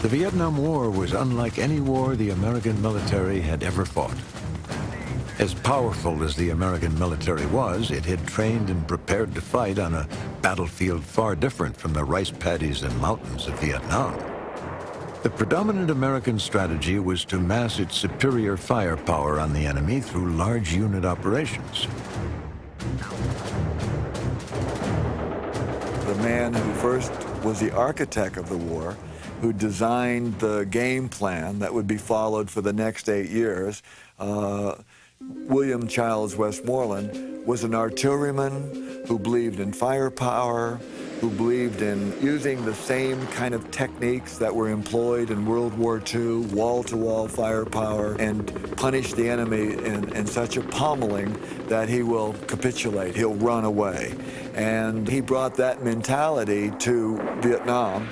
The Vietnam War was unlike any war the American military had ever fought. As powerful as the American military was, it had trained and prepared to fight on a battlefield far different from the rice paddies and mountains of Vietnam. The predominant American strategy was to mass its superior firepower on the enemy through large unit operations. The man who first was the architect of the war, who designed the game plan that would be followed for the next 8 years, William Childs Westmoreland, was an artilleryman who believed in firepower, who believed in using the same kind of techniques that were employed in World War II, wall-to-wall firepower, and punish the enemy in such a pummeling that he will capitulate, he'll run away. And he brought that mentality to Vietnam.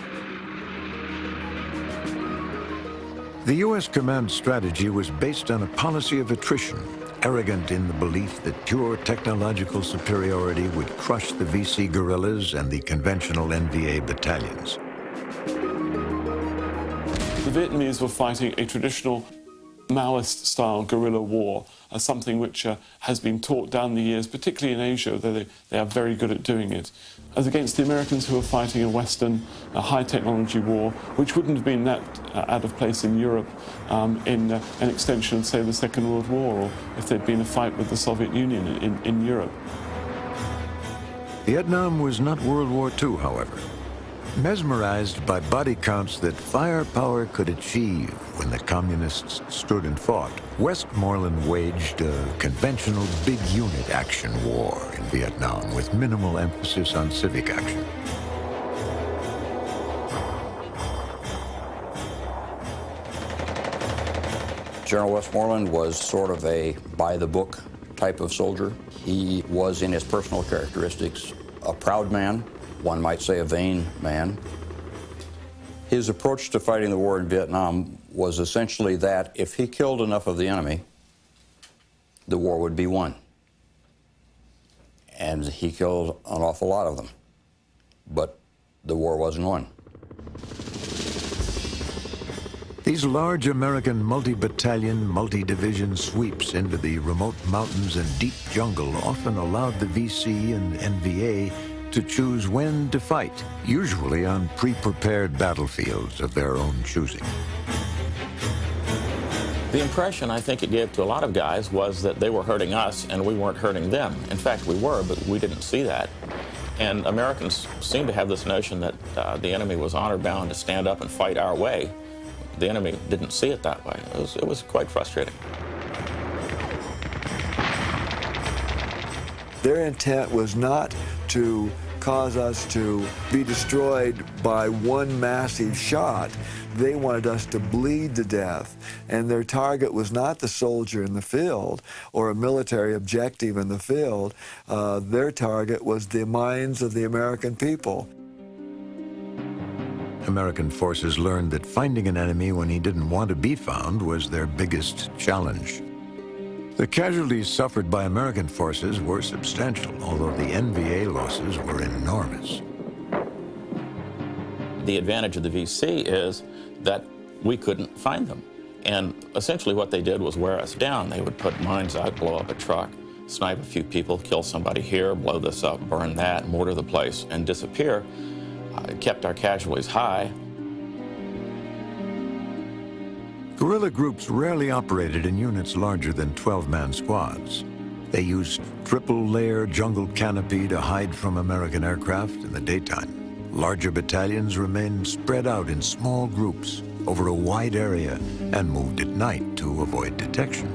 The U.S. command strategy was based on a policy of attrition, arrogant in the belief that pure technological superiority would crush the VC guerrillas and the conventional NVA battalions. The Vietnamese were fighting a traditional Maoist-style guerrilla war, something which has been taught down the years, particularly in Asia, though they are very good at doing it, as against the Americans who were fighting a Western, high-technology war, which wouldn't have been that out of place in Europe in an extension of, say, the Second World War, or if there'd been a fight with the Soviet Union in Europe. Vietnam was not World War II, however. Mesmerized by body counts that firepower could achieve when the communists stood and fought, Westmoreland waged a conventional big unit action war in Vietnam with minimal emphasis on civic action. General Westmoreland was sort of a by-the-book type of soldier. He was, in his personal characteristics, a proud man, one might say a vain man. His approach to fighting the war in Vietnam was essentially that if he killed enough of the enemy, the war would be won. And he killed an awful lot of them, but the war wasn't won. These large American multi-battalion, multi-division sweeps into the remote mountains and deep jungle often allowed the VC and NVA to choose when to fight, usually on pre-prepared battlefields of their own choosing. The impression I think it gave to a lot of guys was that they were hurting us and we weren't hurting them. In fact, we were, but we didn't see that. And Americans seemed to have this notion that the enemy was honor-bound to stand up and fight our way. The enemy didn't see it that way. It was quite frustrating. Their intent was not to cause us to be destroyed by one massive shot. They wanted us to bleed to death. And their target was not the soldier in the field or a military objective in the field. Their target was the minds of the American people. American forces learned that finding an enemy when he didn't want to be found was their biggest challenge. The casualties suffered by American forces were substantial, although the NVA losses were enormous. The advantage of the VC is that we couldn't find them. And essentially what they did was wear us down. They would put mines out, blow up a truck, snipe a few people, kill somebody here, blow this up, burn that, mortar the place, and disappear. It kept our casualties high. Guerrilla groups rarely operated in units larger than 12-man squads. They used triple-layer jungle canopy to hide from American aircraft in the daytime. Larger battalions remained spread out in small groups over a wide area and moved at night to avoid detection.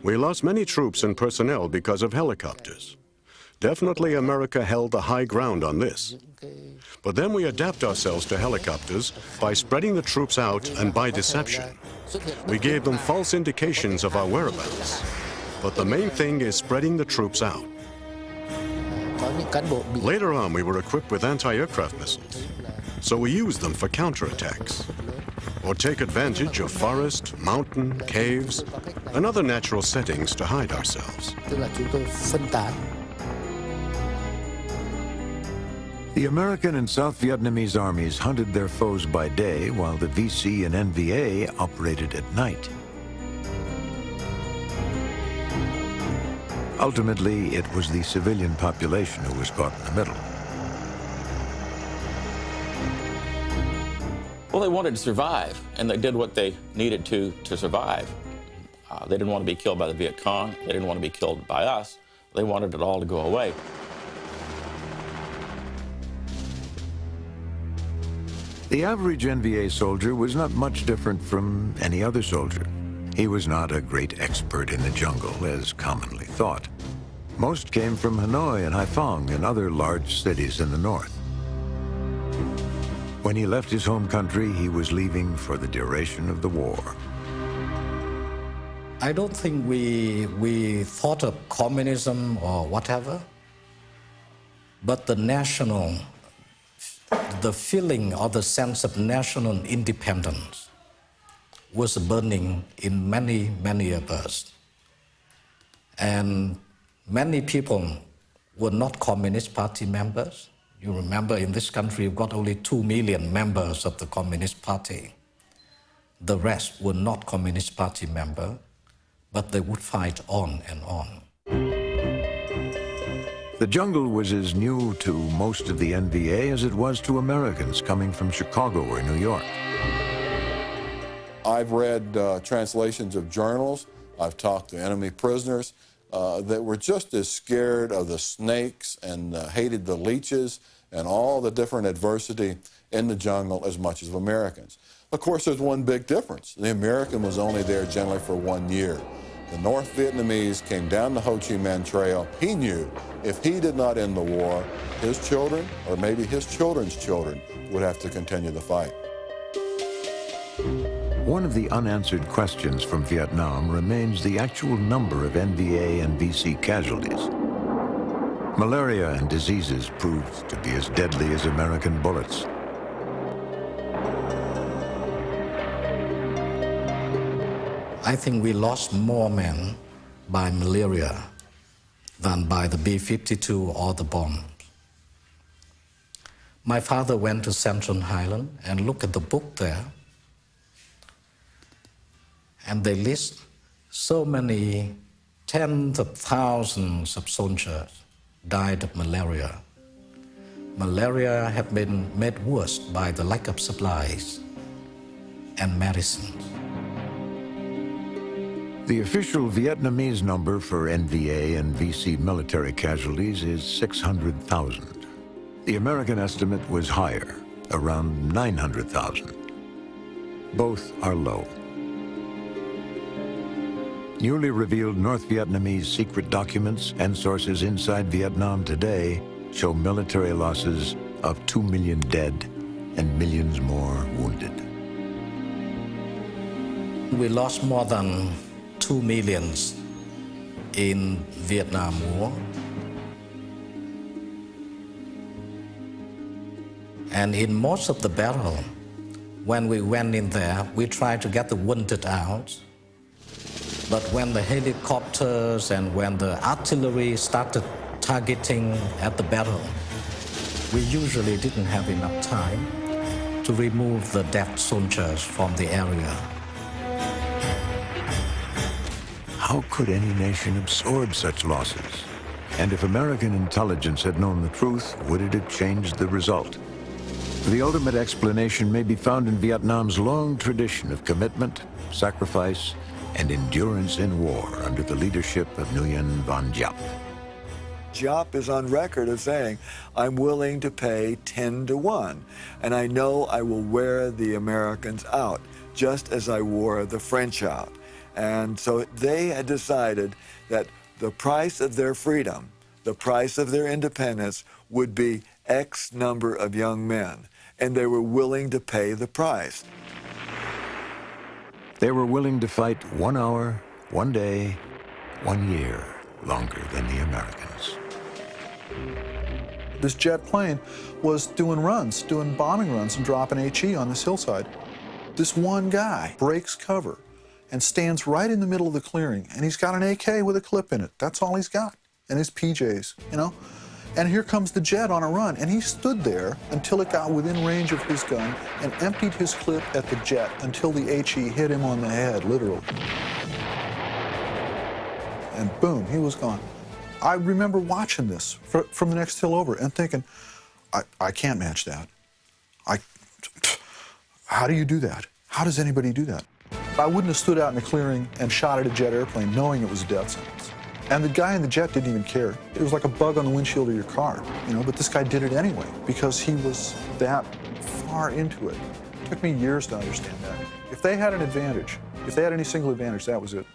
We lost many troops and personnel because of helicopters. Definitely America held the high ground on this. But then we adapt ourselves to helicopters by spreading the troops out and by deception. We gave them false indications of our whereabouts. But the main thing is spreading the troops out. Later on, we were equipped with anti-aircraft missiles, so we used them for counterattacks, or take advantage of forest, mountain, caves, and other natural settings to hide ourselves. The American and South Vietnamese armies hunted their foes by day, while the VC and NVA operated at night. Ultimately, it was the civilian population who was caught in the middle. Well, they wanted to survive, and they did what they needed to survive. They didn't want to be killed by the Vietcong. They didn't want to be killed by us. They wanted it all to go away. The average NVA soldier was not much different from any other soldier. He was not a great expert in the jungle, as commonly thought. Most came from Hanoi and Haiphong and other large cities in the north. When he left his home country, he was leaving for the duration of the war. I don't think we thought of communism or whatever, but the feeling or the sense of national independence was burning in many, many of us. And many people were not Communist Party members. You remember in this country, we've got only 2 million members of the Communist Party. The rest were not Communist Party members, but they would fight on and on. The jungle was as new to most of the NVA as it was to Americans coming from Chicago or New York. I've read translations of journals. I've talked to enemy prisoners that were just as scared of the snakes and hated the leeches and all the different adversity in the jungle as much as Americans. Of course, there's one big difference. The American was only there generally for 1 year. The North Vietnamese came down the Ho Chi Minh Trail. He knew if he did not end the war, his children, or maybe his children's children, would have to continue the fight. One of the unanswered questions from Vietnam remains the actual number of NVA and VC casualties. Malaria and diseases proved to be as deadly as American bullets. I think we lost more men by malaria than by the B-52 or the bombs. My father went to Central Highland and looked at the book there, and they list so many tens of thousands of soldiers died of malaria. Malaria had been made worse by the lack of supplies and medicines. The official Vietnamese number for NVA and VC military casualties is 600,000. The American estimate was higher, around 900,000. Both are low. Newly revealed North Vietnamese secret documents and sources inside Vietnam today show military losses of 2 million dead and millions more wounded. We lost more than 2 million in Vietnam War. And in most of the battle, when we went in there, we tried to get the wounded out. But when the helicopters and when the artillery started targeting at the battle, we usually didn't have enough time to remove the dead soldiers from the area. How could any nation absorb such losses? And if American intelligence had known the truth, would it have changed the result? The ultimate explanation may be found in Vietnam's long tradition of commitment, sacrifice, and endurance in war under the leadership of Nguyen Van Giap. Giap is on record of saying, I'm willing to pay 10 to 1, and I know I will wear the Americans out, just as I wore the French out. And so they had decided that the price of their freedom, the price of their independence, would be X number of young men, and they were willing to pay the price. They were willing to fight 1 hour, 1 day, 1 year longer than the Americans. This jet plane was doing runs, doing bombing runs and dropping HE on this hillside. This one guy breaks cover and stands right in the middle of the clearing, and he's got an AK with a clip in it. That's all he's got, and his PJs, you know? And here comes the jet on a run, and he stood there until it got within range of his gun and emptied his clip at the jet until the HE hit him on the head, literally. And boom, he was gone. I remember watching this from the next hill over and thinking, I can't match that. How do you do that? How does anybody do that? I wouldn't have stood out in a clearing and shot at a jet airplane knowing it was a death sentence. And the guy in the jet didn't even care. It was like a bug on the windshield of your car, you know, but this guy did it anyway because he was that far into it. It took me years to understand that. If they had an advantage, if they had any single advantage, that was it.